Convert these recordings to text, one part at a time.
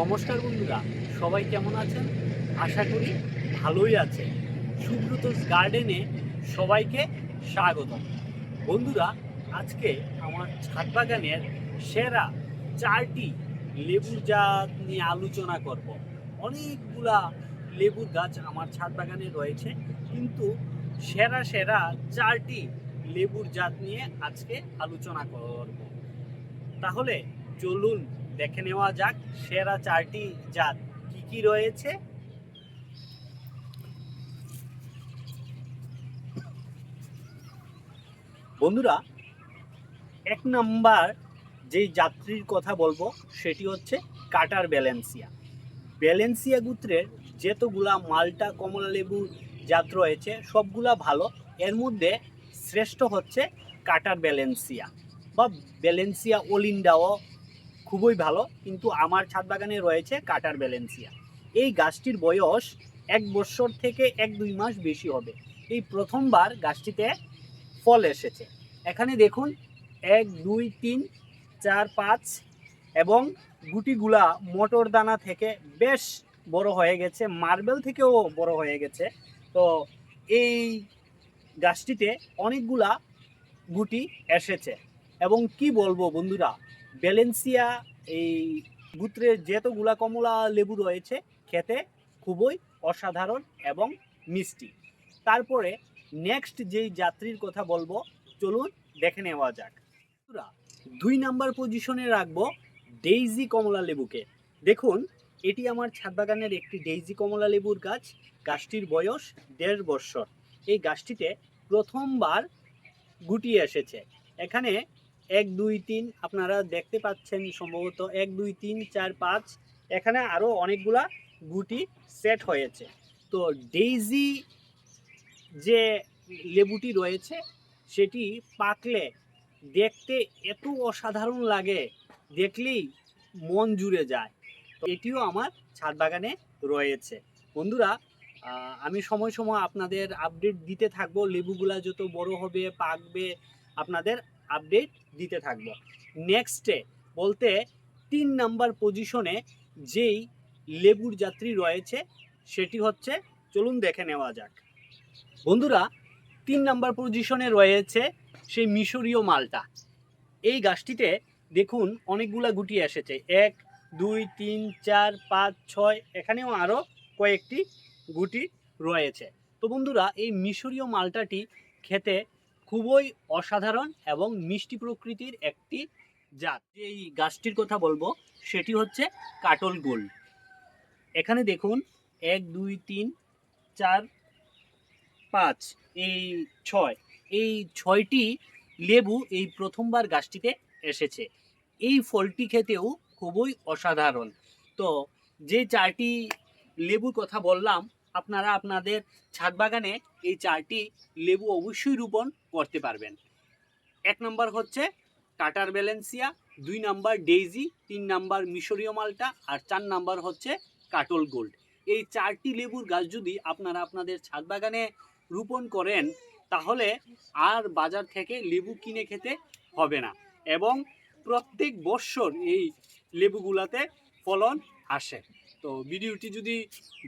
নমস্কার বন্ধুরা, সবাই কেমন আছেন? আশা করি ভালোই আছে। সুব্রতস গার্ডেনে সবাইকে স্বাগতম। বন্ধুরা, আজকে আমার ছাদ বাগানের সেরা 4টি লেবুর জাত নিয়ে আলোচনা করব। অনেকগুলা লেবুর গাছ আমার ছাদ বাগানে রয়েছে, কিন্তু সেরা সেরা 4টি লেবুর জাত নিয়ে আজকে আলোচনা করব। তাহলে চলুন দেখে নেওয়া যাক সেরা 4টি জাত কি কি রয়েছে। বন্ধুরা, 1 নাম্বার যেই জাতটির কথা বলবো সেটি হচ্ছে কাটার ব্যালেন্সিয়া। ব্যালেন্সিয়া গোত্রের যতগুলা মাল্টা কমলা লেবু জাত রয়েছে সবগুলা ভালো, এর মধ্যে শ্রেষ্ঠ হচ্ছে কাটার ব্যালেন্সিয়া বা ব্যালেন্সিয়া ওলিন্ডাও খুবই ভালো, কিন্তু আমার ছাদ বাগানে রয়েছে কাটার ব্যালেন্সিয়া। এই গাছটির বয়স 1 বছর থেকে 1-2 মাস বেশি হবে। এই প্রথমবার গাছটিতে ফল এসেছে। এখানে দেখুন 1, 2, 3, 4, 5 এবং গুটিগুলা মটর দানা থেকে বেশ বড় হয়ে গেছে, মার্বেল থেকেও বড় হয়ে গেছে। তো এই গাছটিতে অনেকগুলা গুটি এসেছে এবং কি বলবো বন্ধুরা, ব্যালেন্সিয়া এই গোত্রের যেতগুলা কমলা লেবু রয়েছে খেতে খুবই অসাধারণ এবং মিষ্টি। তারপরে নেক্সট যেই যাত্রীর কথা বলবো, চলুন দেখে নেওয়া যাক। 2 নাম্বার পজিশনে রাখবো ডেইজি কমলা লেবুকে। দেখুন, এটি আমার ছাদ বাগানের একটি ডেইজি কমলা লেবুর গাছ। গাছটির বয়স 1.5 বছর। এই গাছটিতে প্রথমবার গুটি এসেছে। এখানে 1, 2, 3 আপনারা দেখতে পাচ্ছেন, সম্ভবত 1, 2, 3, 4, 5 এখানে আরও অনেকগুলা গুটি সেট হয়েছে। তো ডেইজি যে লেবুটি রয়েছে সেটি পাকলে দেখতে এত অসাধারণ লাগে, দেখলেই মন জুড়ে যায়। তো এটিও আমার ছাদ বাগানে রয়েছে। বন্ধুরা, আমি সময় সময় আপনাদের আপডেট দিতে থাকবো, লেবুগুলা যত বড় হবে পাকবে আপনাদের আপডেট দিতে থাকবো। নেক্সটে বলতে 3 নাম্বার পজিশনে যেই লেবুর যাত্রী রয়েছে সেটি হচ্ছে, চলুন দেখে নেওয়া যাক। বন্ধুরা, 3 নাম্বার পজিশনে রয়েছে সেই মিশরীয় মালটা। এই গাছটিতে দেখুন অনেকগুলা গুটি এসেছে, 1, 2, 3, 4, 5, 6 এখানেও আরও কয়েকটি গুটি রয়েছে। তো বন্ধুরা, এই মিশরীয় মালটাটি খেতে খুবই অসাধারণ এবং মিষ্টি প্রকৃতির একটি জাত। এই গাছটির কথা বলবো সেটি হচ্ছে কাটল গোল্ড। এখানে দেখুন 1, 2, 3, 4, 5 এই 6, এই 6টি লেবু এই প্রথমবার গাছটিতে এসেছে। এই ফলটি খেতেও খুবই অসাধারণ। তো যে 4টি লেবুর কথা বললাম, আপনারা আপনাদের ছাদ বাগানে এই 4টি লেবু অবশ্যই রোপণ করতে পারবেন। 1 নাম্বার হচ্ছে কাটার ব্যালেন্সিয়া, 2 নাম্বার ডেইজি, 3 নাম্বার মিশরীয় মালটা আর 4 নাম্বার হচ্ছে কাটল গোল্ড। এই 4টি লেবুর গাছ যদি আপনারা আপনাদের ছাদ বাগানে রোপণ করেন তাহলে আর বাজার থেকে লেবু কিনে খেতে হবে না এবং প্রত্যেক বছর এই লেবুগুলাতে ফলন আসে। তো ভিডিওটি যদি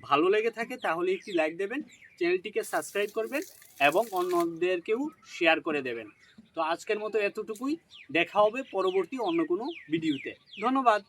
ভালো লেগে থাকে তাহলে একটি লাইক দেবেন, চ্যানেলটিকে সাবস্ক্রাইব করবেন এবং অন্যদেরকেও শেয়ার করে দেবেন। তো আজকের মতো এতটুকুই, দেখা হবে পরবর্তী অন্য কোনো ভিডিওতে। ধন্যবাদ।